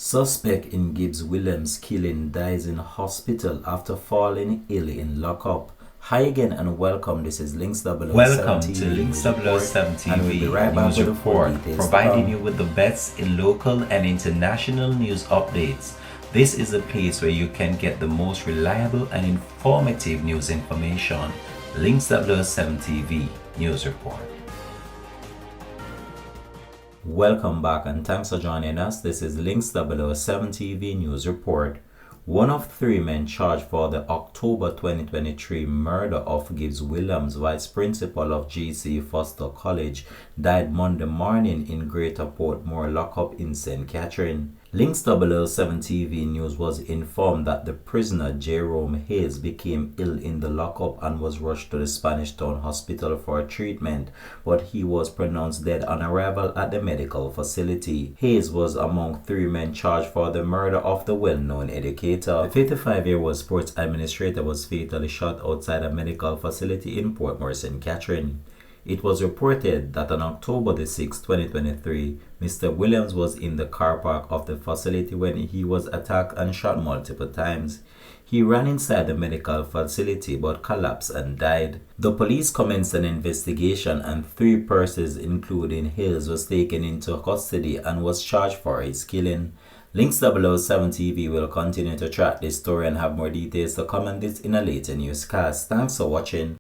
Suspect in Gibbs Williams killing dies in hospital after falling ill in lockup. Hi again and welcome. This is Links 007 Welcome TV to Links 007 TV and we'll be right back News with the full Report, details. providing you with the best in local and international news updates. This is a place where you can get the most reliable and informative news information. Links 007 TV News Report. Welcome back and thanks for joining us. This is Links 007 TV News Report. One of three men charged for the October 2023 murder of Gibbs Williams, vice principal of G.C. Foster College, died Monday morning in Greater Portmore lockup in St. Catherine. Links 007 TV News was informed that the prisoner Jerome Hayes became ill in the lockup and was rushed to the Spanish Town Hospital for treatment, but he was pronounced dead on arrival at the medical facility. Hayes was among three men charged for the murder of the well-known educator. The 55-year-old sports administrator was fatally shot outside a medical facility in Portmore, St. Catherine. It was reported that on October 6, 2023, Mr. Williams was in the car park of the facility when he was attacked and shot multiple times. He ran inside the medical facility but collapsed and died. The police commenced an investigation and three persons, including Hills, was taken into custody and was charged for his killing. Links 007 TV will continue to track this story and have more details to come on this in a later newscast. Thanks for watching.